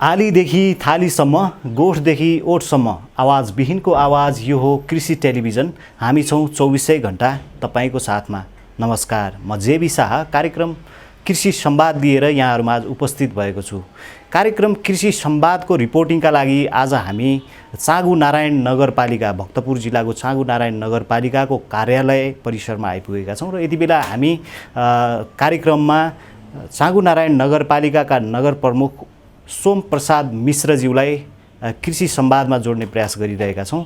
आलीदेखि थालीसम्म, गोठदेखि ओठसम्म आवाजविहीनको आवाज यो हो कृषि टेलिभिजन। हामी छौँ 24 घण्टा तपाईँको साथमा। नमस्कार, म जेबी शाह कार्यक्रम कृषि संवाद लिएर यहाँहरूमा आज उपस्थित भएको छु। कार्यक्रम कृषि संवादको रिपोर्टिङका लागि आज हामी चाँगु नारायण नगरपालिका, भक्तपुर जिल्लाको चाँगु नारायण नगरपालिकाको कार्यालय परिसरमा आइपुगेका छौँ र यति बेला हामी कार्यक्रममा चाँगु नारायण नगरपालिकाका नगर प्रमुख सोम प्रसाद मिश्रज्यूलाई कृषि संवादमा जोड्ने प्रयास गरिरहेका छौँ।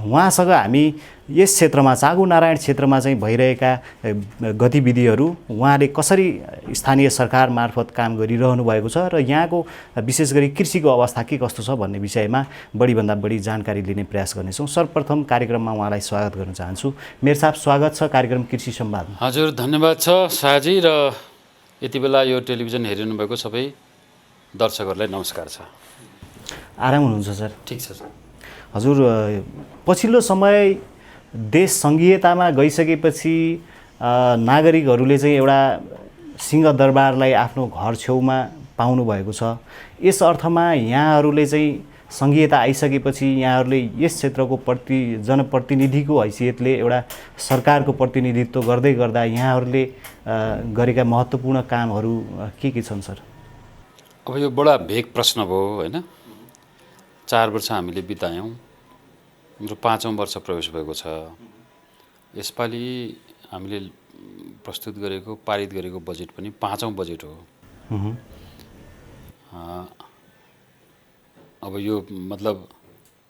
उहाँसँग हामी यस क्षेत्रमा, चाँगु नारायण क्षेत्रमा चाहिँ भइरहेका गतिविधिहरू, उहाँले कसरी स्थानीय सरकार मार्फत काम गरिरहनु भएको छ र यहाँको विशेष गरी कृषिको अवस्था के कस्तो छ भन्ने विषयमा बढीभन्दा बढी जानकारी लिने प्रयास गर्नेछौँ। सर्वप्रथम कार्यक्रममा उहाँलाई स्वागत गर्न चाहन्छु। मेयर साहब, स्वागत छ कार्यक्रम कृषि संवादमा। हजुर, धन्यवाद छ शाहजी, र यति बेला यो टेलिभिजन हेरिनु भएको सबै दर्शकहरूलाई नमस्कार छ। आराम हुनुहुन्छ सर? ठिक छ सर। हजुर, पछिल्लो समय देश सङ्घीयतामा गइसकेपछि नागरिकहरूले चाहिँ एउटा सिंहदरबारलाई आफ्नो घर छेउमा पाउनुभएको छ। यस अर्थमा यहाँहरूले चाहिँ सङ्घीयता आइसकेपछि यहाँहरूले यस क्षेत्रको जनप्रतिनिधिको हैसियतले एउटा सरकारको प्रतिनिधित्व गर्दै गर्दा यहाँहरूले गरेका महत्त्वपूर्ण कामहरू के छन् सर? अब यो बडा भेग प्रश्न भयो होइन। 4 वर्ष हामीले बितायौँ, हाम्रो 5औँ वर्ष प्रवेश भएको छ। यसपालि हामीले प्रस्तुत गरेको, पारित गरेको बजेट पनि 5औँ बजेट हो। अब यो मतलब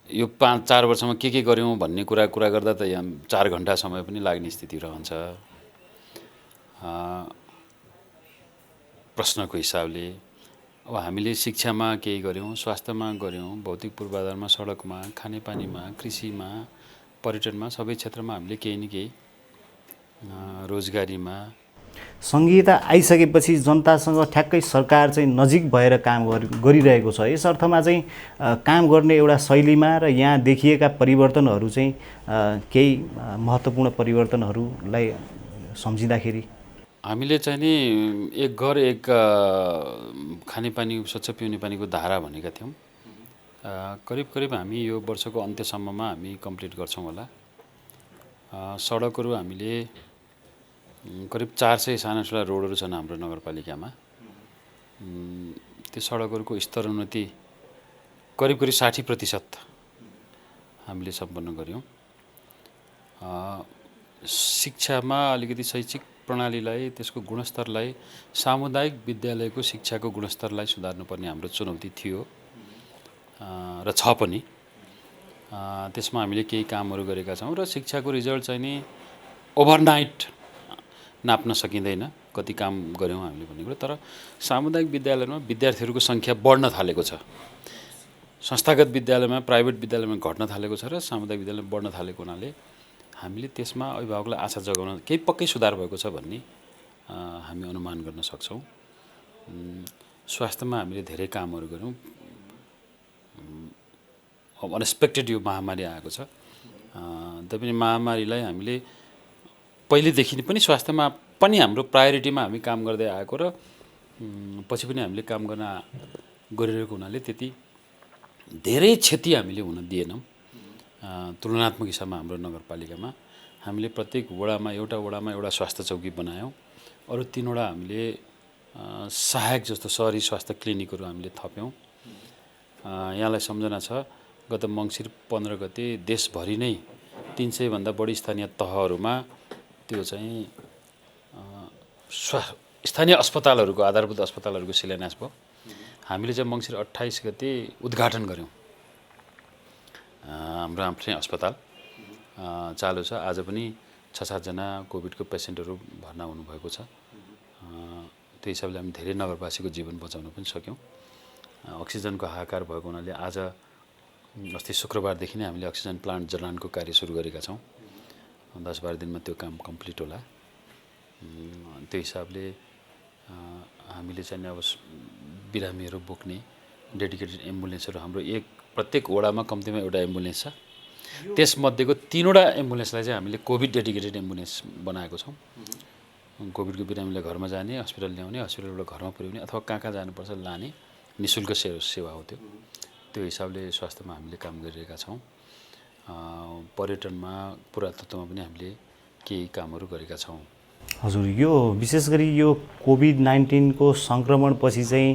यो 4 वर्षमा के गर्यौँ भन्ने कुरा गर्दा त यहाँ 4 घण्टा समय पनि लाग्ने स्थिति रहन्छ प्रश्नको हिसाबले। अब हामीले शिक्षामा केही गऱ्यौँ, स्वास्थ्यमा गऱ्यौँ, भौतिक पूर्वाधारमा, सडकमा, खानेपानीमा, कृषिमा, पर्यटनमा, सबै क्षेत्रमा हामीले केही न केही, रोजगारीमा। सङ्घीयता आइसकेपछि जनतासँग ठ्याक्कै सरकार चाहिँ नजिक भएर काम गरिरहेको छ। यस अर्थमा चाहिँ काम गर्ने एउटा शैलीमा र यहाँ देखिएका परिवर्तनहरू चाहिँ केही महत्त्वपूर्ण परिवर्तनहरूलाई सम्झिँदाखेरि हामीले चाहिँ नि एक घर एक खानेपानी, स्वच्छ पिउने पानीको धारा भनेका थियौँ। करिब हामी यो वर्षको अन्त्यसम्ममा हामी कम्प्लिट गर्छौँ होला। सडकहरू हामीले करिब 400 साना ठुला रोडहरू छन् हाम्रो नगरपालिकामा। त्यो सडकहरूको स्तरोन्नति करिब 60% हामीले सम्पन्न गऱ्यौँ। शिक्षामा अलिकति शैक्षिक प्रणालीलाई, त्यसको गुणस्तरलाई, सामुदायिक विद्यालयको शिक्षाको गुणस्तरलाई सुधार्नुपर्ने हाम्रो चुनौती थियो र छ पनि। त्यसमा हामीले केही कामहरू गरेका छौँ र शिक्षाको रिजल्ट चाहिँ नि ओभरनाइट नाप्न सकिँदैन कति काम गऱ्यौँ हामीले भन्ने कुरा। तर सामुदायिक विद्यालयमा विद्यार्थीहरूको सङ्ख्या बढ्न थालेको छ। संस्थागत विद्यालयमा, प्राइभेट विद्यालयमा घट्न थालेको छ र सामुदायिक विद्यालयमा बढ्न थालेको हुनाले हामीले त्यसमा अभिभावकलाई आशा जगाउन केही पक्कै सुधार भएको छ भन्ने हामी अनुमान गर्न सक्छौँ। स्वास्थ्यमा हामीले धेरै कामहरू गऱ्यौँ। अनएक्सपेक्टेड यो महामारी आएको छ। तैपनि महामारीलाई हामीले पहिलेदेखि पनि स्वास्थ्यमा पनि हाम्रो प्रायोरिटीमा हामी काम गर्दै आएको र पछि पनि हामीले काम गरिरहेको हुनाले त्यति धेरै क्षति हामीले हुन दिएनौँ। तुलनात्मक हिसाबमा हाम्रो नगरपालिकामा हामीले प्रत्येक वडामा एउटा स्वास्थ्य चौकी बनायौँ। अरू 3वटा हामीले सहायक जस्तो सहरी स्वास्थ्य क्लिनिकहरू हामीले थप्यौँ। यहाँलाई सम्झना छ, गत मङ्सिर 15 गते देशभरि नै 300 भन्दा बढी स्थानीय तहहरूमा त्यो चाहिँ स्थानीय अस्पतालहरूको, आधारभूत अस्पतालहरूको शिलान्यास भयो। हामीले चाहिँ मङ्सिर 28 गते उद्घाटन गऱ्यौँ। हाम्रो आफ्नै अस्पताल चालु छ। आज पनि 6-7 जना कोभिडको पेसेन्टहरू भर्ना हुनुभएको छ। त्यो हिसाबले हामी धेरै नगरवासीको जीवन बचाउन पनि सक्यौँ। अक्सिजनको हाहाकार भएको हुनाले आज अस्ति शुक्रबारदेखि नै हामीले अक्सिजन प्लान्ट जडानको कार्य सुरु गरेका छौँ। 10-12 दिनमा त्यो काम कम्प्लिट होला। त्यो हिसाबले हामीले चाहिँ अब बिरामीहरू बोक्ने डेडिकेटेड एम्बुलेन्सहरू हाम्रो प्रत्येक वडामा कम्तीमा एउटा एम्बुलेन्स छ। त्यसमध्येको 3वटा एम्बुलेन्सलाई चाहिँ हामीले कोभिड डेडिकेटेड एम्बुलेन्स बनाएको छौँ। कोभिडको बिरामीलाई घरमा जाने, हस्पिटल ल्याउने, हस्पिटलबाट घरमा पुर्याउने अथवा कहाँ जानुपर्छ लाने निःशुल्क सेवा हो त्यो। त्यो हिसाबले स्वास्थ्यमा हामीले काम गरिरहेका छौँ। पर्यटनमा, पुरातत्वमा पनि हामीले केही कामहरू गरेका छौँ। हजुर, यो विशेष गरी यो कोभिड-19 को सङ्क्रमणपछि चाहिँ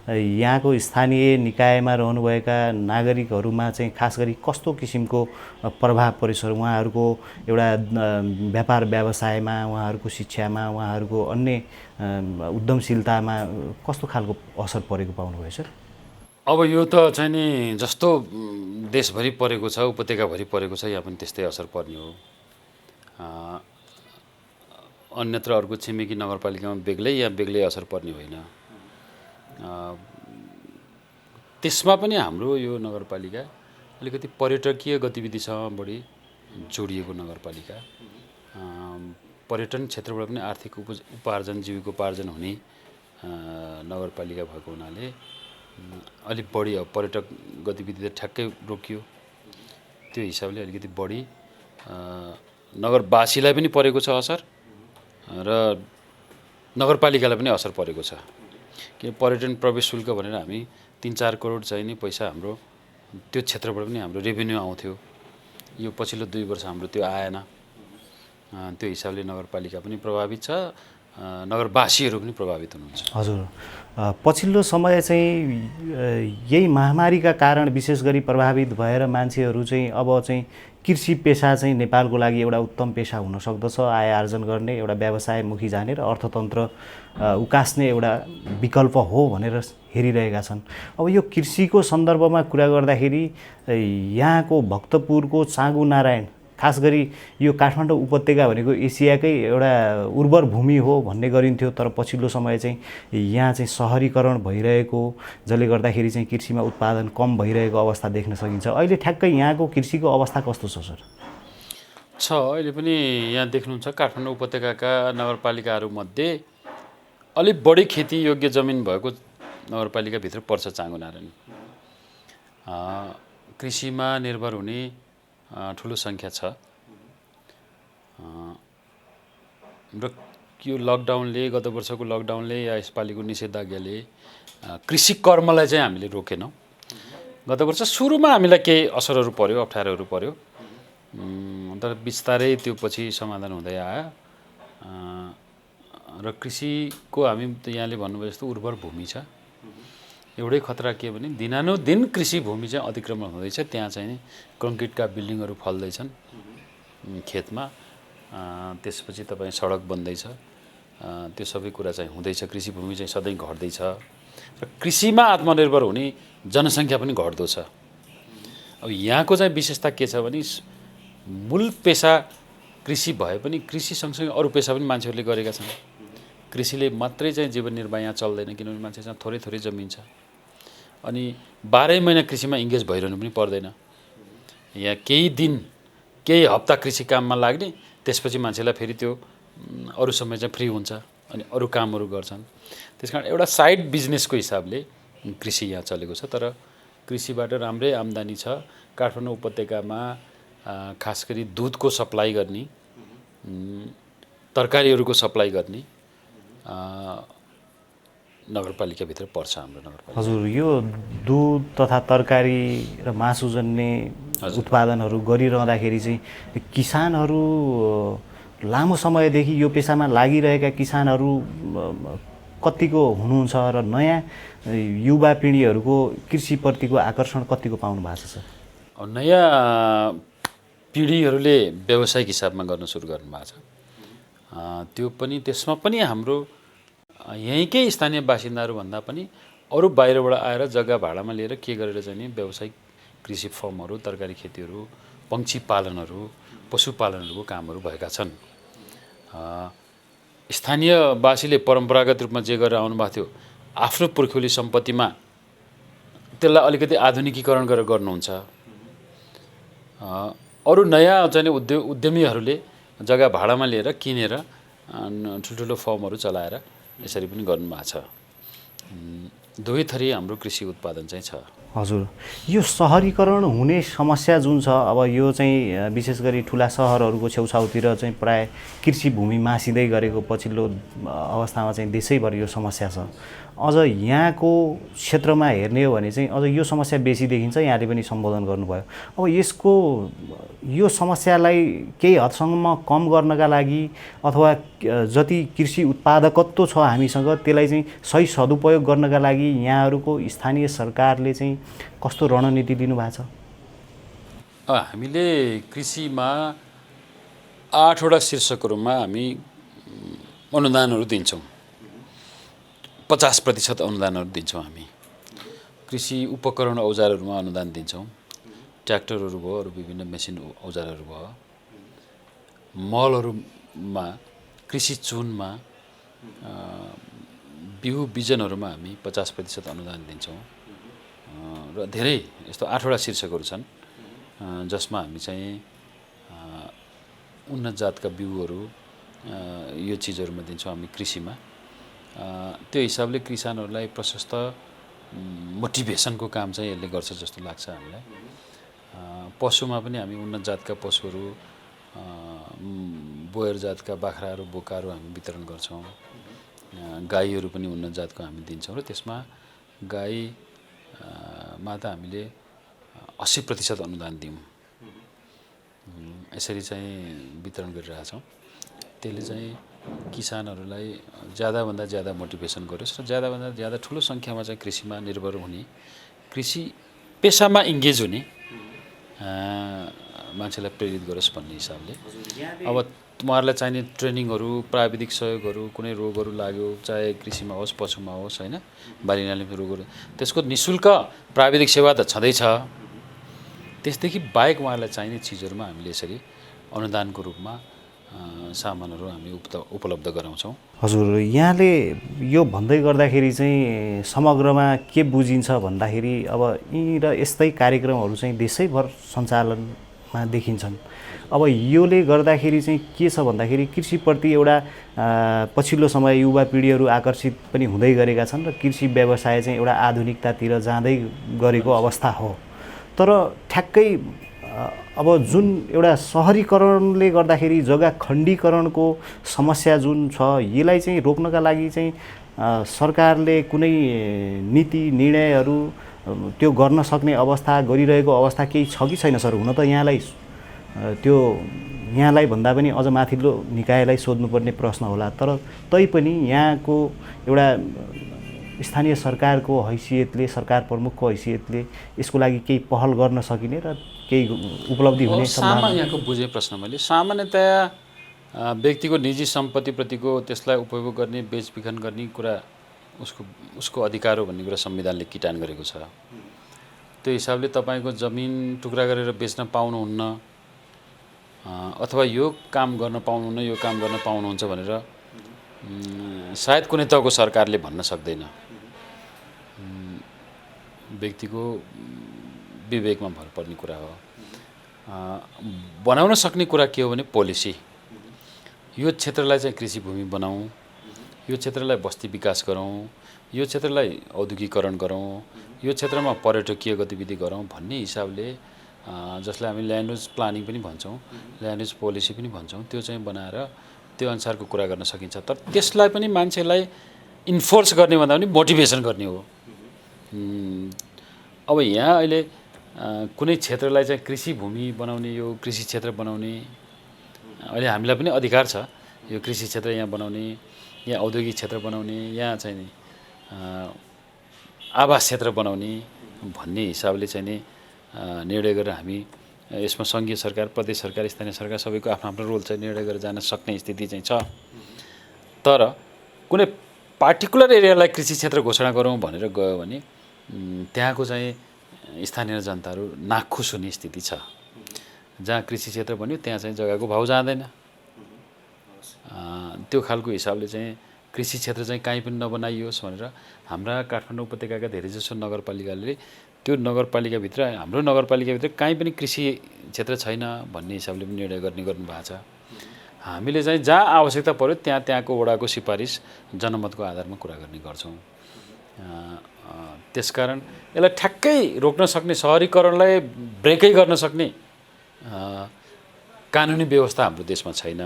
यहाँको स्थानीय निकायमा रहनुभएका नागरिकहरूमा चाहिँ खास गरी कस्तो किसिमको प्रभाव पऱ्यो सर? उहाँहरूको एउटा व्यापार व्यवसायमा, उहाँहरूको शिक्षामा, उहाँहरूको अन्य उद्यमशीलतामा कस्तो खालको असर परेको पाउनुभयो सर? अब यो त चाहिँ नि जस्तो देशभरि परेको छ, उपत्यकाभरि परेको छ, यहाँ पनि त्यस्तै असर पर्ने हो। अन्यत्र अर्को छिमेकी नगरपालिकामा बेग्लै, यहाँ बेग्लै असर पर्ने होइन। त्यसमा पनि हाम्रो यो नगरपालिका अलिकति पर्यटकीय गतिविधिसँग बढी जोडिएको नगरपालिका। पर्यटन क्षेत्रबाट पनि आर्थिक उपार्जन, जीविकोपार्जन हुने नगरपालिका भएको हुनाले अलिक बढी अब पर्यटक गतिविधि त ठ्याक्कै रोकियो। त्यो हिसाबले अलिकति बढी नगरवासीलाई पनि परेको छ असर र नगरपालिकालाई पनि असर परेको छ। कि पर्यटन प्रवेश शुल्क भनेर हामी 3-4 करोड चाहिँ नि पैसा हाम्रो त्यो क्षेत्रबाट पनि हाम्रो रेभेन्यू आउँथ्यो। यो पछिल्लो 2 वर्ष हाम्रो त्यो आएन। त्यो हिसाबले नगरपालिका पनि प्रभावित छ, नगरवासीहरू पनि प्रभावित हुनुहुन्छ। हजुर, पछिल्लो समय चाहिँ यही महामारीका कारण विशेष गरी प्रभावित भएर मान्छेहरू चाहिँ अब चाहिँ कृषि पेसा चाहिँ नेपालको लागि एउटा उत्तम पेसा हुन सक्दछ, आय आर्जन गर्ने, एउटा व्यवसायमुखी जाने र अर्थतन्त्र उकास्ने एउटा विकल्प हो भनेर हेरिरहेका छन्। अब यो कृषिको सन्दर्भमा कुरा गर्दाखेरि यहाँको भक्तपुरको चाँगु नारायण, खास गरी यो काठमाडौँ उपत्यका भनेको एसियाकै एउटा उर्वर भूमि हो भन्ने गरिन्थ्यो, तर पछिल्लो समय चाहिँ यहाँ चाहिँ सहरीकरण भइरहेको, जसले गर्दाखेरि चाहिँ कृषिमा उत्पादन कम भइरहेको अवस्था देख्न सकिन्छ। अहिले ठ्याक्कै यहाँको कृषिको अवस्था कस्तो छ सर? अहिले पनि यहाँ देख्नुहुन्छ काठमाडौँ उपत्यकाका नगरपालिकाहरूमध्ये अलिक बढी खेती योग्य जमिन भएको नगरपालिकाभित्र पर्छ चाँगु नारायण। कृषिमा निर्भर हुने ठुलो सङ्ख्या छ र यो लकडाउनले, गत वर्षको लकडाउनले या यसपालिको निषेधाज्ञाले कृषि कर्मलाई चाहिँ हामीले रोकेनौँ। गत वर्ष सुरुमा हामीलाई केही असरहरू पर्यो, अप्ठ्यारोहरू पर्यो, तर बिस्तारै त्यो पछि समाधान हुँदै आयो र कृषिको हामी यहाँले भन्नुभयो जस्तो उर्वर भूमि छ। एउटै खतरा के भने दिनानुदिन कृषि भूमि चाहिँ अतिक्रमण हुँदैछ। त्यहाँ चाहिँ कङ्क्रिटका बिल्डिङहरू फल्दैछन् खेतमा, त्यसपछि तपाईँ सडक बन्दैछ, त्यो सबै कुरा चाहिँ हुँदैछ। कृषि भूमि चाहिँ सधैँ घट्दैछ र कृषिमा आत्मनिर्भर हुने जनसङ्ख्या पनि घट्दो छ। अब यहाँको चाहिँ विशेषता के छ भने मूल पेसा कृषि भए पनि कृषि सँगसँगै अरू पेसा पनि मान्छेहरूले गरेका छन्। कृषिले मात्रै चाहिँ जीवन निर्वाह यहाँ चल्दैन, किनभने मान्छेसँग थोरै थोरै जमिन छ अनि 12 महिना कृषिमा इङ्गेज भइरहनु पनि पर्दैन। यहाँ केही दिन, केही हप्ता कृषि काममा लाग्ने, त्यसपछि मान्छेलाई फेरि त्यो अरू समय चाहिँ फ्री हुन्छ अनि अरू कामहरू गर्छन्। त्यसकारण एउटा साइड बिजनेसको हिसाबले कृषि यहाँ चलेको छ। तर कृषिबाट राम्रै आम्दानी छ। काठमाडौँ उपत्यकामा खास गरी दुधको सप्लाई गर्ने, तरकारीहरूको सप्लाई गर्ने नगरपालिकाभित्र पर्छ हाम्रो नगरपालिका। हजुर, यो दुध तथा तरकारी र मासुजन्य उत्पादनहरू गरिरहँदाखेरि चाहिँ किसानहरू लामो समयदेखि यो पेसामा लागिरहेका किसानहरू कतिको हुनुहुन्छ र नयाँ युवा पिँढीहरूको कृषिप्रतिको आकर्षण कतिको पाउनु भएको छ सर? नयाँ पिँढीहरूले व्यावसायिक हिसाबमा गर्न सुरु गर्नुभएको छ। त्यो पनि, त्यसमा पनि हाम्रो यहीँकै स्थानीय बासिन्दाहरू भन्दा पनि अरू बाहिरबाट आएर जग्गा भाडामा लिएर के गरेर चाहिँ नि व्यावसायिक कृषि फर्महरू, तरकारी खेतीहरू, पक्षी पालनहरू, पशुपालनहरूको कामहरू भएका छन्। स्थानीयवासीले परम्परागत रूपमा जे गरेर आउनुभएको थियो, आफ्नो पुर्ख्यौली सम्पत्तिमा त्यसलाई अलिकति आधुनिकीकरण गरेर गर्नुहुन्छ। अरू नयाँ चाहिँ उद्यमीहरूले जग्गा भाडामा लिएर किनेर ठुल्ठुलो फर्महरू चलाएर यसरी पनि गर्नुभएको छ। दुवै थरी हाम्रो कृषि उत्पादन चाहिँ छ। हजुर, यो सहरीकरण हुने समस्या जुन छ अब यो चाहिँ विशेष गरी ठुला सहरहरूको छेउछाउतिर चाहिँ प्राय कृषि भूमि मासिँदै गरेको पछिल्लो अवस्थामा चाहिँ देशैभरि यो समस्या छ। अझ यहाँको क्षेत्रमा हेर्ने हो भने चाहिँ अझ यो समस्या बेसी देखिन्छ, यहाँले पनि सम्बोधन गर्नुभयो। अब यसको यो समस्यालाई केही हदसम्म कम गर्नका लागि अथवा जति कृषि उत्पादकत्व छ हामीसँग त्यसलाई चाहिँ सही सदुपयोग गर्नका लागि यहाँहरूको स्थानीय सरकारले चाहिँ कस्तो रणनीति लिनुभएको छ? हामीले कृषिमा 8वटा शीर्षकहरूमा हामी अनुदानहरू दिन्छौँ। 50% अनुदानहरू दिन्छौँ हामी। कृषि उपकरण औजारहरूमा अनुदान दिन्छौँ। ट्र्याक्टरहरू भयो, अरू विभिन्न मेसिन औजारहरू भयो, मलहरूमा, कृषि चुनमा, बिउ बिजनहरूमा हामी 50% अनुदान दिन्छौँ। र धेरै यस्तो 8वटा शीर्षकहरू छन् जसमा हामी चाहिँ उन्नत जातका बिउहरू यो चिजहरूमा दिन्छौँ हामी कृषिमा। त्यो हिसाबले किसानहरूलाई प्रशस्त मोटिभेसनको काम चाहिँ यसले गर्छ जस्तो लाग्छ हामीलाई। पशुमा पनि हामी उन्नत जातका पशुहरू, बोयर जातका बाख्राहरू, बोकाहरू हामी वितरण गर्छौँ। गाईहरू पनि उन्नत जातको हामी दिन्छौँ र त्यसमा गाईमा त हामीले 80% अनुदान दियौँ। यसरी चाहिँ वितरण गरिरहेछौँ। त्यसले चाहिँ किसानहरूलाई ज्यादाभन्दा ज्यादा मोटिभेसन गरोस् र ज्यादाभन्दा ज्यादा ठुलो सङ्ख्यामा चाहिँ कृषिमा निर्भर हुने, कृषि पेसामा इङ्गेज हुने मान्छेलाई प्रेरित गरोस् भन्ने हिसाबले अब उहाँहरूलाई चाहिने ट्रेनिङहरू, प्राविधिक सहयोगहरू, कुनै रोगहरू लाग्यो चाहे कृषिमा होस् पशुमा होस् होइन, बालीनालीमा रोगहरू, त्यसको निःशुल्क प्राविधिक सेवा त छँदैछ। त्यसदेखि बाहेक उहाँहरूलाई चाहिने चिजहरूमा हामीले यसरी अनुदानको रूपमा सामानहरू हामी उपलब्ध गराउँछौँ। हजुर, यहाँले यो भन्दै गर्दाखेरि चाहिँ समग्रमा के बुझिन्छ भन्दाखेरि अब यी र यस्तै कार्यक्रमहरू चाहिँ देशैभर सञ्चालनमा देखिन्छन्। अब योले गर्दाखेरि चाहिँ के छ भन्दाखेरि कृषिप्रति एउटा पछिल्लो समय युवा पिँढीहरू आकर्षित पनि हुँदै गरेका छन् र कृषि व्यवसाय चाहिँ एउटा आधुनिकतातिर जाँदै गरेको अवस्था हो। तर ठ्याक्कै अब जुन एउटा सहरीकरणले गर्दाखेरि जग्गा खण्डीकरणको समस्या जुन छ यसलाई चाहिँ रोक्नका लागि चाहिँ सरकारले कुनै नीति निर्णयहरू त्यो गर्न सक्ने अवस्था, गरिरहेको अवस्था केही छ कि छैन सर? हुन त यहाँलाई भन्दा पनि अझ माथिल्लो निकायलाई सोध्नुपर्ने प्रश्न होला, तर तैपनि यहाँको एउटा स्थानीय सरकारको हैसियतले, सरकार प्रमुखको हैसियतले यसको लागि केही पहल गर्न सकिने र केही उपलब्धि हुने सम्भावना? यहाँको बुझे प्रश्न मैले सामान्यतया व्यक्तिको निजी सम्पत्तिप्रतिको त्यसलाई उपयोग गर्ने, बेचबिखन गर्ने कुरा उसको अधिकार हो भन्ने कुरा संविधानले किटान गरेको छ। त्यो हिसाबले तपाईँको जमिन टुक्रा गरेर बेच्न पाउनुहुन्न अथवा यो काम गर्न पाउनुहुन्न, यो काम गर्न पाउनुहुन्छ भनेर सायद कुनै तहको सरकारले भन्न सक्दैन। व्यक्तिको विवेकमा भर पर्ने कुरा हो। बनाउन सक्ने कुरा के हो भने पोलिसी। यो क्षेत्रलाई चाहिँ कृषि भूमि बनाऊँ, यो क्षेत्रलाई बस्ती विकास गरौँ, यो क्षेत्रलाई औद्योगिकरण गरौँ, यो क्षेत्रमा पर्यटकीय गतिविधि गरौँ भन्ने हिसाबले जसलाई हामी ल्यान्ड युज प्लानिङ पनि भन्छौँ, ल्यान्ड युज पोलिसी पनि भन्छौँ, त्यो चाहिँ बनाएर त्यो अनुसारको कुरा गर्न सकिन्छ। तर त्यसलाई पनि मान्छेलाई इन्फोर्स गर्ने भन्दा पनि मोटिभेसन गर्ने हो। अब यहाँ अहिले कुनै क्षेत्रलाई चाहिँ कृषि भूमि बनाउने, यो कृषि क्षेत्र बनाउने अहिले हामीलाई पनि अधिकार छ। यो कृषि क्षेत्र यहाँ बनाउने, यहाँ औद्योगिक क्षेत्र बनाउने, यहाँ चाहिँ नि आवास क्षेत्र बनाउने भन्ने हिसाबले चाहिँ नि निर्णय गरेर हामी यसमा सङ्घीय सरकार, प्रदेश सरकार, स्थानीय सरकार सबैको आफ्नो आफ्नो रोल चाहिँ निर्णय गरेर जान सक्ने स्थिति चाहिँ छ। तर कुनै पार्टिकुलर एरियालाई कृषि क्षेत्र घोषणा गरौँ भनेर गयो भने त्यहाँको चाहिँ स्थानीय जनताहरू नाखुस हुने स्थिति छ। जहाँ कृषि क्षेत्र बन्यो त्यहाँ चाहिँ जग्गाको भाउ जाँदैन। त्यो खालको हिसाबले चाहिँ कृषि क्षेत्र चाहिँ कहीँ पनि नबनाइयोस् भनेर हाम्रा काठमाडौँ उपत्यकाका धेरैजसो नगरपालिकाले त्यो नगरपालिकाभित्र, हाम्रो नगरपालिकाभित्र कहीँ पनि कृषि क्षेत्र छैन भन्ने हिसाबले पनि निर्णय गर्नुभएको छ। हामीले चाहिँ जहाँ आवश्यकता पर्यो त्यहाँको वडाको सिफारिस जनमतको आधारमा कुरा गर्ने गर्छौँ। त्यसकारण यसलाई ठ्याक्कै रोक्न सक्ने, सहरीकरणलाई ब्रेकै गर्न सक्ने कानुनी व्यवस्था हाम्रो देशमा छैन।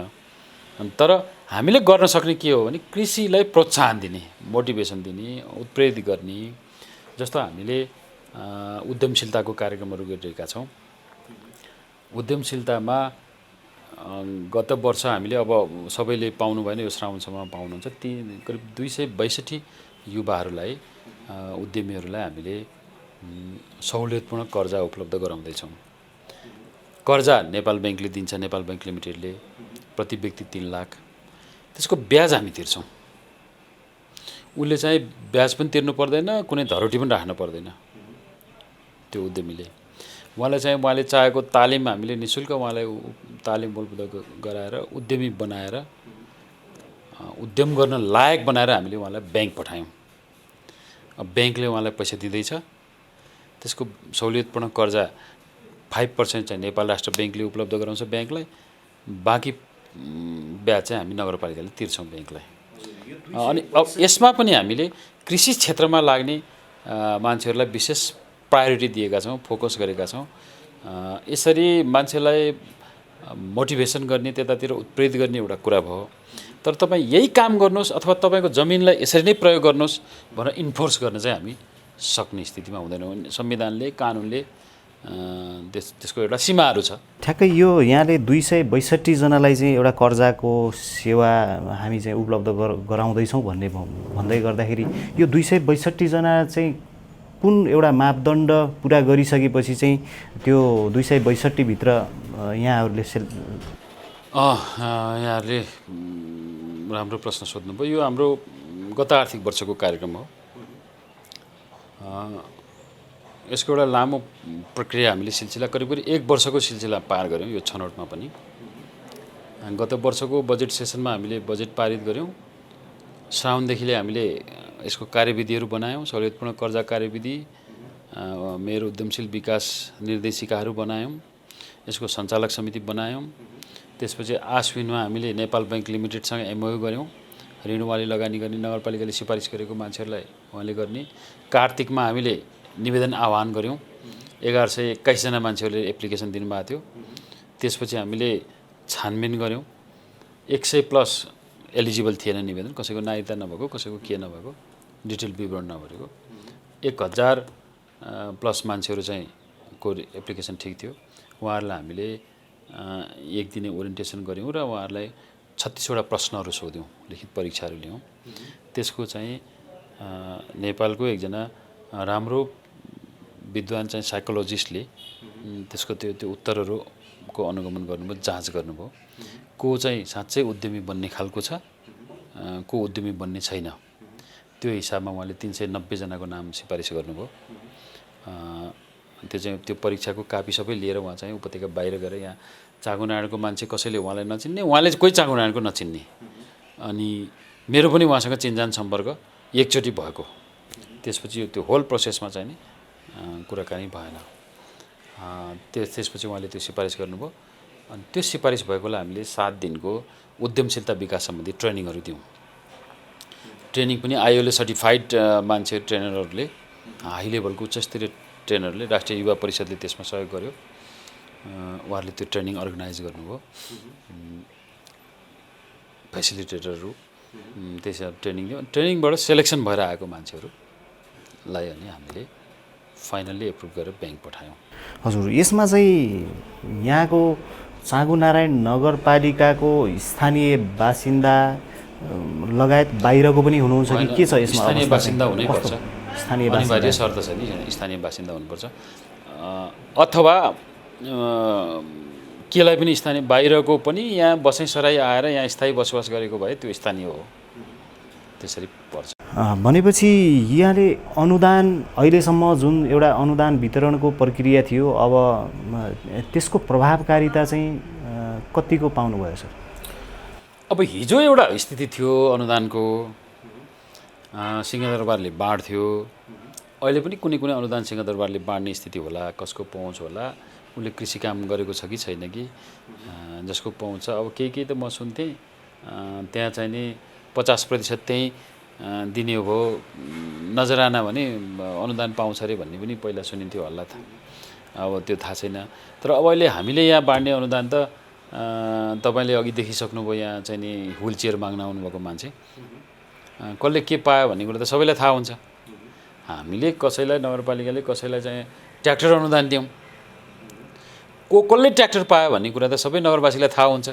तर हामीले गर्न सक्ने के हो भने कृषिलाई प्रोत्साहन दिने, मोटिभेसन दिने, उत्प्रेरित गर्ने। जस्तो हामीले उद्यमशीलताको कार्यक्रमहरू गरिरहेका छौँ। उद्यमशीलतामा गत वर्ष हामीले, अब सबैले पाउनु भएन, यो श्रावणसम्म पाउनुहुन्छ, ती करिब 262 युवाहरूलाई, उद्यमीहरूलाई हामीले सहुलियतपूर्ण कर्जा उपलब्ध गराउँदैछौँ। कर्जा नेपाल ब्याङ्कले दिन्छ, नेपाल ब्याङ्क लिमिटेडले, प्रति व्यक्ति 3 लाख। त्यसको ब्याज हामी तिर्छौँ। उसले चाहिँ ब्याज पनि तिर्नु पर्दैन, कुनै धरोटी पनि राख्नु पर्दैन। त्यो उद्यमीले उहाँले चाहेको तालिम हामीले निःशुल्क उहाँलाई तालिम उपलब्ध गराएर उद्यमी बनाएर, उद्यम गर्न लायक बनाएर हामीले उहाँलाई ब्याङ्क पठायौँ। अब ब्याङ्कले उहाँलाई पैसा दिँदैछ। त्यसको सहुलियतपूर्ण कर्जा 5% चाहिँ नेपाल राष्ट्र ब्याङ्कले उपलब्ध गराउँछ ब्याङ्कलाई, बाँकी ब्याज चाहिँ हामी नगरपालिकाले तिर्छौँ ब्याङ्कलाई। अनि अब यसमा पनि हामीले कृषि क्षेत्रमा लाग्ने मान्छेहरूलाई विशेष प्रायोरिटी दिएका छौँ, फोकस गरेका छौँ। यसरी मान्छेलाई मोटिभेसन गर्ने, त्यतातिर उत्प्रेरित गर्ने एउटा कुरा भयो। तर तपाईँ यही काम गर्नुहोस् अथवा तपाईँको जमिनलाई यसरी नै प्रयोग गर्नुहोस् भनेर इन्फोर्स गर्न चाहिँ हामी सक्ने स्थितिमा हुँदैनौँ। संविधानले, कानुनले त्यसको एउटा सीमाहरू छ। ठ्याक्कै यो यहाँले 262 जनालाई चाहिँ एउटा कर्जाको सेवा हामी चाहिँ उपलब्ध गराउँदैछौँ भन्दै गर्दाखेरि यो 262 जना चाहिँ कुन एउटा मापदण्ड पुरा गरिसकेपछि चाहिँ त्यो 262 भित्र यहाँहरूले यहाँहरूले राम्रो प्रश्न सोध्नुभयो। यो हाम्रो गत आर्थिक वर्षको कार्यक्रम हो। यसको एउटा लामो प्रक्रिया हामीले सिलसिला करिब 1 वर्षको सिलसिला पार गऱ्यौँ। यो छनौटमा पनि गत वर्षको बजेट सेसनमा हामीले बजेट पारित गऱ्यौँ। श्रावणदेखिले हामीले यसको कार्यविधिहरू बनायौँ। सहुलियतपूर्ण कर्जा कार्यविधि, मेरो उद्यमशील विकास निर्देशिकाहरू बनायौँ। यसको सञ्चालक समिति बनायौँ। त्यसपछि आश्विनमा हामीले नेपाल ब्याङ्क लिमिटेडसँग MOU गऱ्यौँ। ऋण उहाँले लगानी गर्ने, नगरपालिकाले सिफारिस गरेको मान्छेहरूलाई उहाँले गर्ने। कार्तिकमा हामीले निवेदन आह्वान गऱ्यौँ। 1121 जना मान्छेहरूले एप्लिकेसन दिनुभएको थियो। त्यसपछि हामीले छानबिन गऱ्यौँ। 100+ एलिजिबल थिएन निवेदन, कसैको नागरिकता नभएको, कसैको के नभएको, डिटेल विवरण नभएको। 1000+ मान्छेहरू चाहिँ को एप्लिकेसन ठिक थियो। उहाँहरूलाई हामीले 1 दिने ओरिएन्टेसन गऱ्यौँ र उहाँहरूलाई 36वटा प्रश्नहरू सोध्यौँ, लिखित परीक्षाहरू लियौँ। त्यसको चाहिँ नेपालको एकजना राम्रो विद्वान चाहिँ साइकोलोजिस्टले त्यसको त्यो उत्तरहरूको अनुगमन गर्नुभयो, जाँच गर्नुभयो। को चाहिँ साँच्चै उद्यमी बन्ने खालको छ, को उद्यमी बन्ने छैन। त्यो हिसाबमा उहाँले 390 जनाको नाम सिफारिस गर्नुभयो। त्यो परीक्षाको कापी सबै लिएर उहाँ चाहिँ उपत्यका बाहिर गएर यहाँ चाँगुनारायणको मान्छे कसैले उहाँलाई नचिन्ने, उहाँले कोही चाँगुनारायणको नचिन्ने। अनि मेरो पनि उहाँसँग चिनजान सम्पर्क एकचोटि भएको। त्यसपछि त्यो होल प्रोसेसमा चाहिँ नि कुराकानी भएन। त्यसपछि उहाँले त्यो सिफारिस गर्नुभयो। अनि त्यो सिफारिस भएकोलाई हामीले 7 दिनको उद्यमशीलता विकास सम्बन्धी ट्रेनिङहरू दियौँ। ट्रेनिङ पनि IOले सर्टिफाइड मान्छे ट्रेनरहरूले, हाई लेभलको उच्चस्तरीय ट्रेनरले, राष्ट्रिय युवा परिषदले त्यसमा सहयोग गर्यो। उहाँहरूले त्यो ट्रेनिङ अर्गनाइज गर्नुभयो। फेसिलिटेटरहरू त्यसमा ट्रेनिङ दियो। ट्रेनिङबाट सेलेक्सन भएर आएको मान्छेहरूलाई अनि हामीले फाइनल्ली एप्रुभ गरेर ब्याङ्क पठायौँ। हजुर, यसमा चाहिँ यहाँको चाँगुनारायण नगरपालिकाको स्थानीय बासिन्दा लगायत बाहिरको पनि हुनुहुन्छ कि के छ यसमा? स्थानीय बासिन्दा हुनैपर्छ। स्थानीय बासिन्दा अनिवार्य शर्त छ नि, स्थानीय बासिन्दा हुनुपर्छ। अथवा केलाई पनि स्थानीय बाहिरको पनि यहाँ बसाइसराई आएर यहाँ स्थायी बसोबास गरेको भए त्यो स्थानीय हो, त्यसरी पर्छ। भनेपछि यहाँले अनुदान अहिलेसम्म जुन एउटा अनुदान वितरणको प्रक्रिया थियो, अब त्यसको प्रभावकारिता चाहिँ कतिको पाउनुभयो सर? अब हिजो एउटा स्थिति थियो अनुदानको, सिंहदरबारले बाँड्थ्यो। अहिले पनि कुनै कुनै अनुदान सिंहदरबारले बाँड्ने स्थिति होला, कसको पहुँच होला, उसले कृषि काम गरेको छ कि छैन कि, जसको पहुँच छ। अब केही त म सुन्थेँ त्यहाँ चाहिँ नि 50% त्यही दिने हो नजराना भने अनुदान पाउँछ अरे भन्ने पनि पहिला सुनिन्थ्यो हल्ला त। अब त्यो थाहा छैन। तर अब अहिले हामीले यहाँ बाँड्ने अनुदान त तपाईँले अघि देखिसक्नुभयो। यहाँ चाहिँ नि व्हिल चेयर माग्न आउनुभएको मान्छे कसले के पायो भन्ने कुरा त सबैलाई थाहा हुन्छ। हामीले कसैलाई नगरपालिकाले कसैलाई चाहिँ ट्र्याक्टर अनुदान दियौँ, कसले ट्र्याक्टर पायो भन्ने कुरा त सबै नगरवासीलाई थाहा हुन्छ।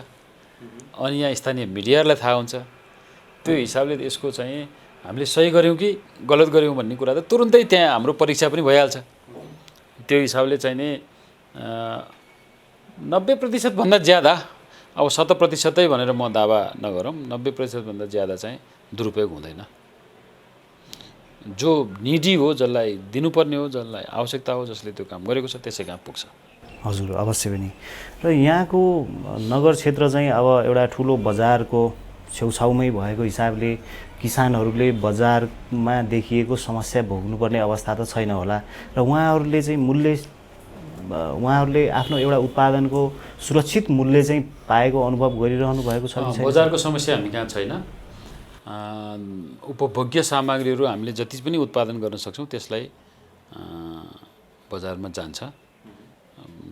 अनि यहाँ स्थानीय मिडियाहरूलाई थाहा हुन्छ। त्यो हिसाबले यसको चाहिँ हामीले सही गऱ्यौँ कि गलत गऱ्यौँ भन्ने कुरा त तुरुन्तै त्यहाँ हाम्रो परीक्षा पनि भइहाल्छ। त्यो हिसाबले चाहिँ नि 90%भन्दा ज्यादा, अब 100% भनेर म दावा नगरौँ, 90%भन्दा ज्यादा चाहिँ दुरुपयोग हुँदैन। जो निडी हो, जसलाई दिनुपर्ने हो, जसलाई आवश्यकता हो, जसले त्यो काम गरेको छ त्यसै कहाँ पुग्छ। हजुर अवश्य पनि। र यहाँको नगर क्षेत्र चाहिँ अब एउटा ठुलो बजारको छेउछाउमै भएको हिसाबले किसानहरूले बजारमा देखिएको समस्या भोग्नुपर्ने अवस्था त छैन होला र उहाँहरूले चाहिँ उहाँहरूले आफ्नो एउटा उत्पादनको सुरक्षित मूल्य चाहिँ पाएको अनुभव गरिरहनु भएको छ कि छैन? बजारको समस्या हामी कहाँ छैन। उपभोग्य सामग्रीहरू हामीले जति पनि उत्पादन गर्न सक्छौँ त्यसलाई बजारमा जान्छ,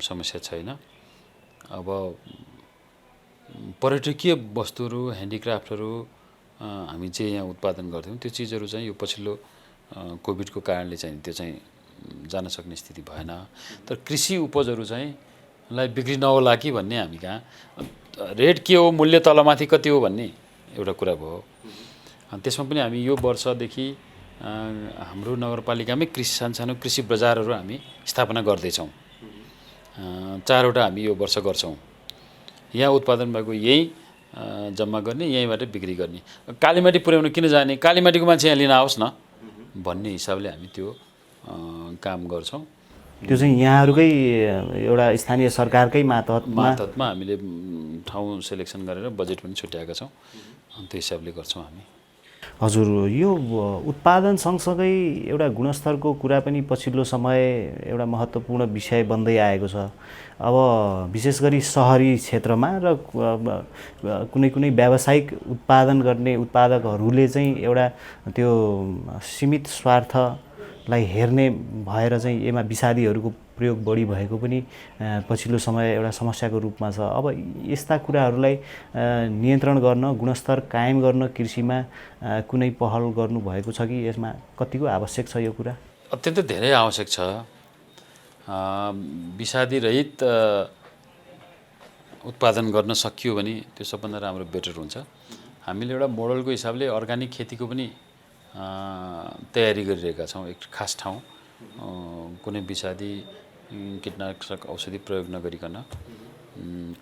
समस्या छैन। अब पर्यटकीय वस्तुहरू, ह्यान्डिक्राफ्टहरू हामी चाहिँ यहाँ उत्पादन गर्थ्यौँ, त्यो चिजहरू चाहिँ यो पछिल्लो कोभिडको कारणले चाहिँ त्यो चाहिँ जान सक्ने स्थिति भएन। तर कृषि उपजहरू चाहिँ लाई बिक्री नहोला कि भन्ने हामी कहाँ रेट के हो, मूल्य तलमाथि कति हो भन्ने एउटा कुरा भयो। त्यसमा पनि हामी यो वर्षदेखि हाम्रो नगरपालिकामै सानो कृषि बजारहरू हामी स्थापना गर्दैछौँ। 4वटा हामी यो वर्ष गर्छौँ। यहाँ उत्पादन भएको यही जम्मा गर्ने, यहीँबाट बिक्री गर्ने। कालीमाटी पुर्याउनु किन जाने, कालीमाटीको मान्छे यहाँ लिन आओस् न भन्ने हिसाबले हामी त्यो काम गर्छौँ। त्यो चाहिँ यहाँहरूकै एउटा स्थानीय सरकारकै मातहतमा हामीले ठाउँ सेलेक्सन गरेर बजेट पनि छुट्याएका छौँ। त्यो हिसाबले गर्छौँ हामी। हजुर, यो उत्पादन सँगसँगै एउटा गुणस्तरको कुरा पनि पछिल्लो समय एउटा महत्त्वपूर्ण विषय बन्दै आएको छ। अब विशेष गरी सहरी क्षेत्रमा र कुनै कुनै व्यावसायिक उत्पादन गर्ने उत्पादकहरूले चाहिँ एउटा त्यो सीमित स्वार्थलाई हेर्ने भएर चाहिँ यसमा विषादीहरूको प्रयोग बढी भएको पनि पछिल्लो समय एउटा समस्याको रूपमा छ। अब यस्ता कुराहरूलाई नियन्त्रण गर्न, गुणस्तर कायम गर्न कृषिमा कुनै पहल गर्नुभएको छ कि यसमा कतिको आवश्यक छ यो कुरा? अत्यन्तै धेरै आवश्यक छ। विषादीरहित उत्पादन गर्न सकियो भने त्यो सबभन्दा राम्रो बेटर हुन्छ। हामीले एउटा मोडलको हिसाबले अर्ग्यानिक खेतीको पनि तयारी गरिरहेका छौँ। एक खास ठाउँ कुनै विषादी कीटनाशक औषधि प्रयोग नगरिकन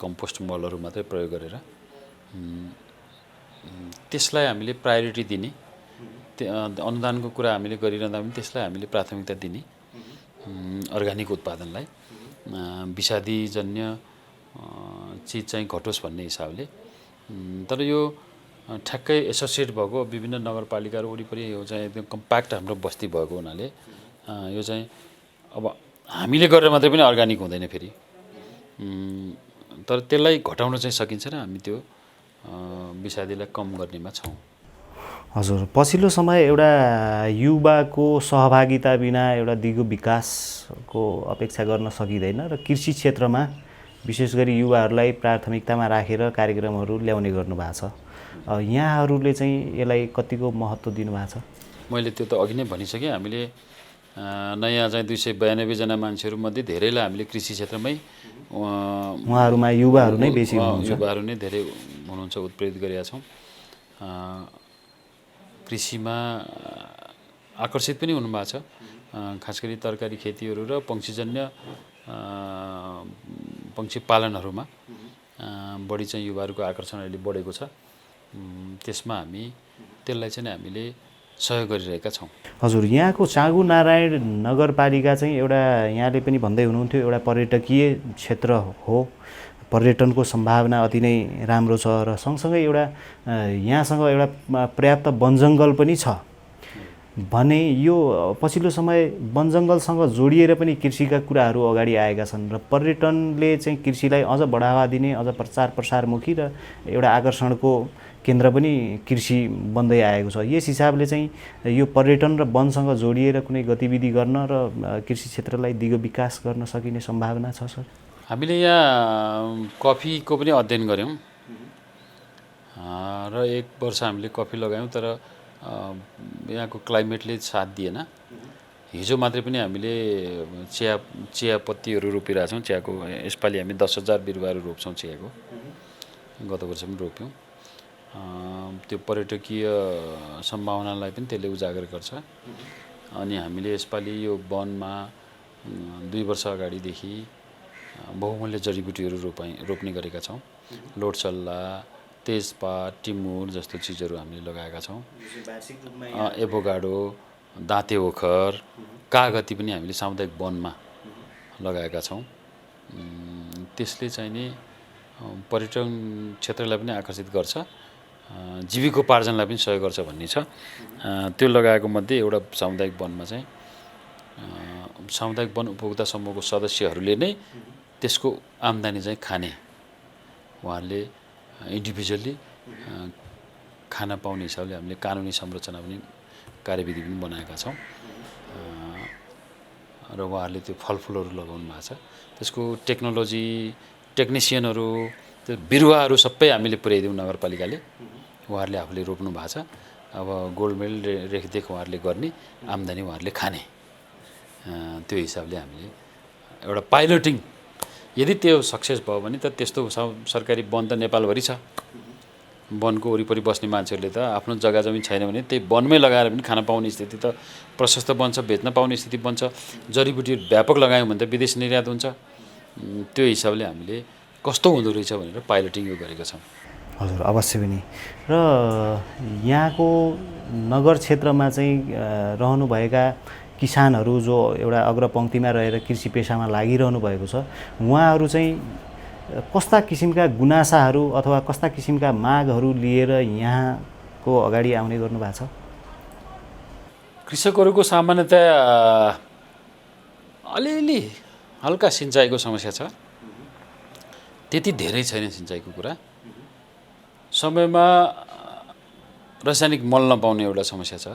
कम्पोस्ट मलहरू मात्रै प्रयोग गरेर त्यसलाई हामीले प्रायोरिटी दिने, अनुदानको कुरा हामीले गरिरहँदा पनि त्यसलाई हामीले प्राथमिकता दिने, अर्ग्यानिक उत्पादनलाई। विषादीजन्य चिज चाहिँ घटोस् भन्ने हिसाबले। तर यो ठ्याक्कै एसोसिएट भएको विभिन्न नगरपालिकाहरू वरिपरि यो चाहिँ एकदम कम्प्याक्ट हाम्रो बस्ती भएको हुनाले यो चाहिँ अब हामीले गरेर मात्रै पनि अर्ग्यानिक हुँदैन फेरि। तर त्यसलाई घटाउन चाहिँ सकिन्छ र हामी त्यो विषादीलाई कम गर्नेमा छौँ। हजुर, पछिल्लो समय एउटा युवाको सहभागिता बिना एउटा दिगो विकासको अपेक्षा गर्न सकिँदैन र कृषि क्षेत्रमा विशेष गरी युवाहरूलाई प्राथमिकतामा राखेर कार्यक्रमहरू ल्याउने गर्नुभएको छ। यहाँहरूले चाहिँ यसलाई कतिको महत्त्व दिनुभएको छ? मैले त्यो त अघि नै भनिसकेँ। हामीले नयाँ चाहिँ 292 जना मान्छेहरूमध्ये धेरैलाई हामीले कृषि क्षेत्रमै उहाँहरूमा युवाहरू नै बेसी हुनुहुन्छ। युवाहरू नै धेरै हुनुहुन्छ, उत्प्रेरित गरेका छौँ। कृषिमा आकर्षित पनि हुनुभएको छ। खास गरी तरकारी खेतीहरू र पक्षीजन्य पक्षी पालनहरूमा बढी चाहिँ युवाहरूको आकर्षण अहिले बढेको छ। त्यसमा त्यसलाई चाहिँ हामीले सहयोग गरिरहेका छौँ। हजुर, यहाँको चाँगु नारायण नगरपालिका चाहिँ एउटा यहाँले पनि भन्दै हुनुहुन्थ्यो एउटा पर्यटकीय क्षेत्र हो, पर्यटनको सम्भावना अति नै राम्रो छ र सँगसँगै एउटा यहाँसँग एउटा पर्याप्त वनजङ्गल पनि छ। भने यो पछिल्लो समय वनजङ्गलसँग जोडिएर पनि कृषिका कुराहरू अगाडि आएका छन् र पर्यटनले चाहिँ कृषिलाई अझ बढावा दिने, अझ प्रचार प्रसारमुखी र एउटा आकर्षणको केन्द्र पनि कृषि बन्दै आएको छ। यस हिसाबले चाहिँ यो पर्यटन र वनसँग जोडिएर कुनै गतिविधि गर्न र कृषि क्षेत्रलाई दिगो विकास गर्न सकिने सम्भावना छ सर? हामीले यहाँ कफीको पनि अध्ययन गऱ्यौँ र 1 वर्ष हामीले कफी लगायौँ, तर यहाँको क्लाइमेटले साथ दिएन। हिजो मात्रै पनि हामीले चियापत्तीहरू रोपिरहेछौँ। चियाको यसपालि हामी 10,000 बिरुवाहरू रोप्छौँ चियाको। गत वर्ष पनि रोप्यौँ। त्यो पर्यटकीय सम्भावनालाई पनि त्यसले उजागर गर्छ। अनि हामीले यसपालि यो वनमा 2 वर्ष अगाडिदेखि बहुमूल्य जडीबुटीहरू रोप्ने गरेका छौँ। लोटसल्ला, तेजपात, टिमुर जस्तो चिजहरू हामीले लगाएका छौँ। एभोकाडो, दाँते ओखर, कागती पनि हामीले सामुदायिक वनमा लगाएका छौँ। त्यसले चाहिँ नि पर्यटन क्षेत्रलाई पनि आकर्षित गर्छ, जीविकोपार्जनलाई पनि सहयोग गर्छ भन्ने छ। त्यो लगाएको मध्ये एउटा सामुदायिक वनमा चाहिँ सामुदायिक वन उपभोक्ता समूहको सदस्यहरूले नै त्यसको आम्दानी चाहिँ खाने, उहाँहरूले इन्डिभिजुअली खाना पाउने हिसाबले हामीले कानुनी संरचना पनि कार्यविधि पनि बनाएका छौँ र उहाँहरूले त्यो फलफुलहरू लगाउनु भएको छ। त्यसको टेक्नोलोजी, टेक्निसियनहरू, त्यो बिरुवाहरू सबै हामीले पुर्याइदिउँ नगरपालिकाले। उहाँहरूले आफूले रोप्नु भएको छ। अब गोल्ड मेडल रेखदेख उहाँहरूले गर्ने, आम्दानी उहाँहरूले खाने, त्यो हिसाबले हामीले एउटा पाइलटिङ, यदि त्यो सक्सेस भयो भने त त्यस्तो सरकारी वन त नेपालभरि छ। वनको वरिपरि बस्ने मान्छेहरूले त आफ्नो जग्गा जमिन छैन भने त्यही वनमै लगाएर पनि खान पाउने स्थिति त प्रशस्त बन्छ, बेच्न पाउने स्थिति बन्छ। जडीबुटी व्यापक लगायौँ भने त विदेश निर्यात हुन्छ। त्यो हिसाबले हामीले कस्तो हुँदो रहेछ भनेर पाइलटिङ यो गरेका छौँ। हजुर, अवश्य पनि। र यहाँको नगर क्षेत्रमा चाहिँ रहनुभएका किसानहरू जो एउटा अग्रपङ्क्तिमा रहेर कृषि पेसामा लागिरहनु भएको छ, उहाँहरू चाहिँ कस्ता किसिमका गुनासाहरू अथवा कस्ता किसिमका मागहरू लिएर यहाँको अगाडि आउने गर्नु भएको छ? कृषकहरूको सामान्यतया अलिअलि हल्का सिँचाइको समस्या छ, त्यति धेरै छैन सिँचाइको कुरा। समयमा रासायनिक मल नपाउने एउटा समस्या छ।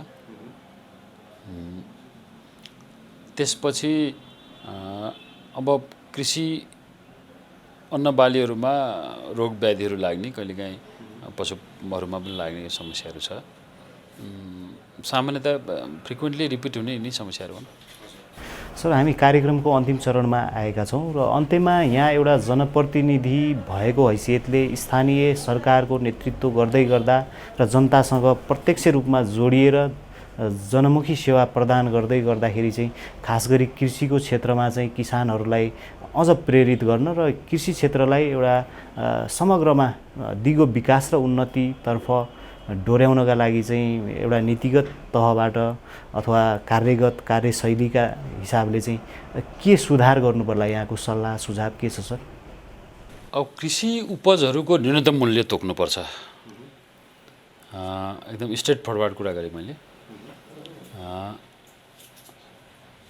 त्यसपछि अब कृषि अन्नबालीहरूमा रोग व्याधिहरू लाग्ने, कहिलेकाहीँ पशुहरूमा पनि लाग्ने समस्याहरू छ। सामान्यतः फ्रिक्वेन्टली रिपिट हुने यिनै समस्याहरू हुन्। सर, हामी कार्यक्रमको अन्तिम चरणमा आएका छौँ र अन्त्यमा यहाँ एउटा जनप्रतिनिधि भएको हैसियतले स्थानीय सरकारको नेतृत्व गर्दै गर्दा र जनतासँग प्रत्यक्ष रूपमा जोडिएर जनमुखी सेवा प्रदान गर्दै गर्दाखेरि चाहिँ खास गरी कृषिको क्षेत्रमा चाहिँ किसानहरूलाई अझ प्रेरित गर्न र कृषि क्षेत्रलाई एउटा समग्रमा दिगो विकास र उन्नतितर्फ डोर्याउनका लागि चाहिँ एउटा नीतिगत तहबाट अथवा कार्यगत कार्यशैलीका हिसाबले चाहिँ के सुधार गर्नु पर्ला, यहाँको सल्लाह सुझाव के छ सर? अब कृषि उपजहरूको न्यूनतम मूल्य तोक्नुपर्छ। एकदम स्ट्रेट फरवर्ड कुरा गरेँ मैले।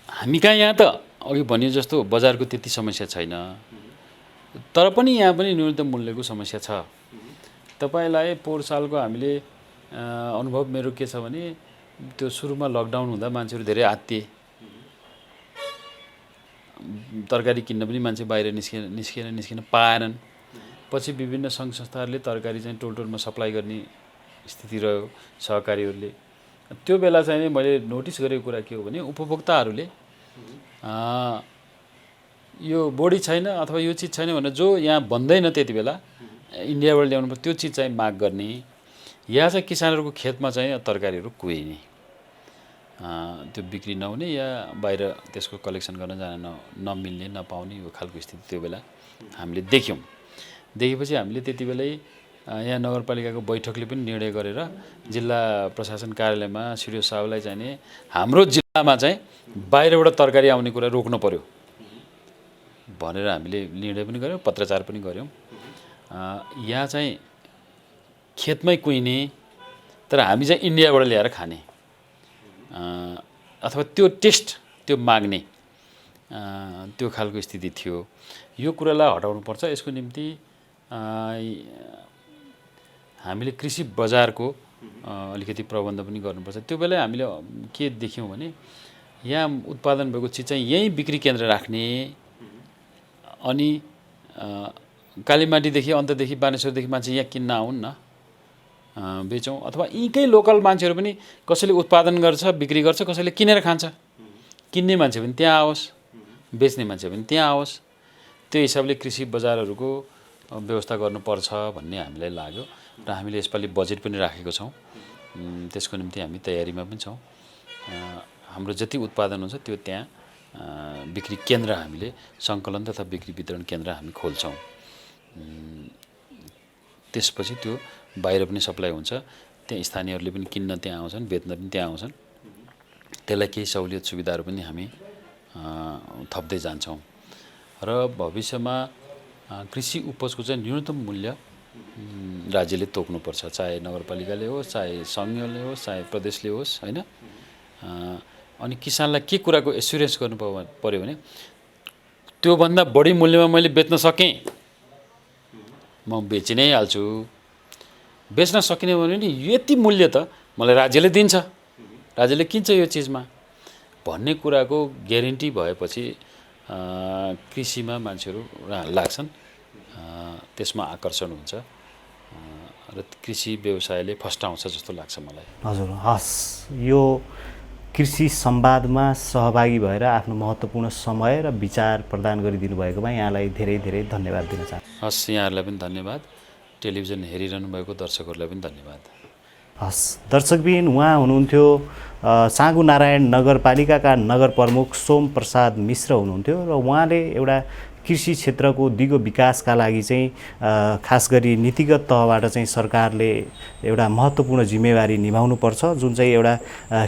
हामी कहाँ यहाँ त अघि भनिए जस्तो बजारको त्यति समस्या छैन, तर पनि यहाँ पनि न्यूनतम मूल्यको समस्या छ। तपाईलाई पोहोर सालको हामीले अनुभव मेरो के छ भने त्यो सुरुमा लकडाउन हुँदा मान्छेहरू धेरै आत्तिए, तरकारी किन्न पनि मान्छे बाहिर निस्किन पाएनन्। पछि विभिन्न सङ्घ संस्थाहरूले तरकारी चाहिँ टोलटोलमा सप्लाई गर्ने स्थिति रह्यो, सहकारीहरूले। त्यो बेला चाहिँ मैले नोटिस गरेको कुरा के हो भने उपभोक्ताहरूले यो बढी छैन अथवा यो चिज छैन भनेर जो यहाँ बन्दैन त्यति बेला इन्डियाबाट ल्याउनु पर्छ त्यो चिज चाहिँ माग गर्ने, या चाहिँ किसानहरूको खेतमा चाहिँ तरकारीहरू कुहिने, त्यो बिक्री नहुने या बाहिर त्यसको कलेक्सन गर्न जान नमिल्ने नपाउने यो खालको स्थिति त्यो बेला हामीले देख्यौँ। देखेपछि हामीले त्यति बेलै यहाँ नगरपालिकाको बैठकले पनि निर्णय गरेर जिल्ला प्रशासन कार्यालयमा सिडिओ साहबलाई चाहिँ नि हाम्रो जिल्लामा चाहिँ बाहिरबाट तरकारी आउने कुरा रोक्नु पर्यो भनेर हामीले निर्णय पनि गऱ्यौँ, पत्रचार पनि गऱ्यौँ। यहाँ चाहिँ खेतमै कुहिने तर हामी चाहिँ इन्डियाबाट ल्याएर खाने अथवा त्यो टेस्ट त्यो माग्ने त्यो खालको स्थिति थियो। यो कुरालाई हटाउनुपर्छ। यसको निम्ति हामीले कृषि बजारको अलिकति प्रबन्ध पनि गर्नुपर्छ। त्यो बेला हामीले के देख्यौँ भने यहाँ उत्पादन भएको चिज चाहिँ यहीँ बिक्री केन्द्र राख्ने, अनि कालीमाटीदेखि अन्तदेखि बानेश्वरदेखि मान्छे यहाँ किन्न आउन् न, बेचौँ, अथवा यहीँकै लोकल मान्छेहरू पनि कसैले उत्पादन गर्छ बिक्री गर्छ, कसैले किनेर खान्छ, किन्ने मान्छे पनि त्यहाँ आओस्, बेच्ने मान्छे पनि त्यहाँ आओस्। त्यो हिसाबले कृषि बजारहरूको व्यवस्था गर्नुपर्छ भन्ने हामीलाई लाग्यो र हामीले यसपालि बजेट पनि राखेको छौँ। त्यसको निम्ति हामी तयारीमा पनि छौँ। हाम्रो जति उत्पादन हुन्छ त्यो त्यहाँ बिक्री केन्द्र हामीले सङ्कलन तथा बिक्री वितरण केन्द्र हामी खोल्छौँ। त्यसपछि त्यो बाहिर पनि सप्लाई हुन्छ, त्यहाँ स्थानीयहरूले पनि किन्न त्यहाँ आउँछन्, बेच्न पनि त्यहाँ आउँछन्। त्यसलाई केही सहुलियत सुविधाहरू पनि हामी थप्दै जान्छौँ र भविष्यमा कृषि उपजको चाहिँ न्यूनतम मूल्य राज्यले तोक्नुपर्छ, चाहे नगरपालिकाले होस्, चाहे सङ्घीयले होस्, चाहे प्रदेशले होस्, होइन। अनि किसानलाई के कुराको एस्युरेन्स गर्नु पर्यो भने त्योभन्दा बढी मूल्यमा मैले बेच्न सकेँ म बेचि नै हाल्छु, बेच्न सकिने भने नि यति मूल्य त मलाई राज्यले दिन्छ, राज्यले किन्छ यो चिजमा भन्ने कुराको ग्यारेन्टी भएपछि कृषिमा मान्छेहरू लाग्छन्, त्यसमा आकर्षण हुन्छ र कृषि व्यवसायले फस्टाउँछ जस्तो लाग्छ मलाई। हजुर, हस्, यो कृषि संवादमा सहभागी भएर आफ्नो महत्त्वपूर्ण समय र विचार प्रदान गरिदिनु भएकोमा यहाँलाई धेरै धेरै धन्यवाद दिन चाहन्छु। हस्, यहाँहरूलाई पनि धन्यवाद। टेलिभिजन हेरिरहनु भएको दर्शकहरूलाई पनि धन्यवाद। हस्, दर्शकबिन, उहाँ हुनुहुन्थ्यो साँगु नारायण नगरपालिकाका नगर प्रमुख सोम प्रसाद मिश्र हुनुहुन्थ्यो र उहाँले एउटा कृषि क्षेत्रको दिगो विकासका लागि चाहिँ खास गरी नीतिगत तहबाट चाहिँ सरकारले एउटा महत्त्वपूर्ण जिम्मेवारी निभाउनुपर्छ, जुन चाहिँ एउटा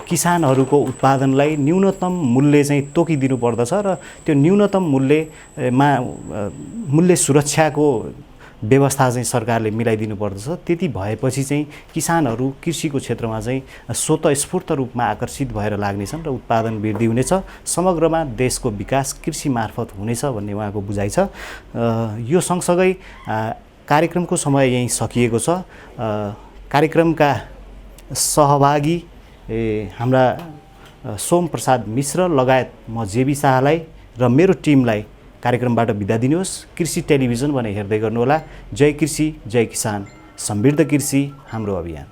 किसानहरूको उत्पादनलाई न्यूनतम मूल्य चाहिँ तोकिदिनु पर्दछ र त्यो न्यूनतम मूल्य सुरक्षाको व्यवस्था चाहिँ सरकारले मिलाइदिनु पर्दछ। त्यति भएपछि चाहिँ किसानहरू कृषिको क्षेत्रमा चाहिँ स्वतस्फूर्त रूपमा आकर्षित भएर लाग्नेछन् र उत्पादन वृद्धि हुनेछ, समग्रमा देशको विकास कृषि मार्फत हुनेछ भन्ने उहाँको बुझाइ छ। यो सँगसँगै कार्यक्रमको समय यहीँ सकिएको छ। कार्यक्रमका सहभागी हाम्रा सोम प्रसाद मिश्र लगायत म जेबी शाहलाई र मेरो टिमलाई कार्यक्रमबाट बिदा दिनुहोस्। कृषि टेलिभिजन भने हेर्दै गर्नुहोला। जय कृषि, जय किसान, समृद्ध कृषि हाम्रो अभियान।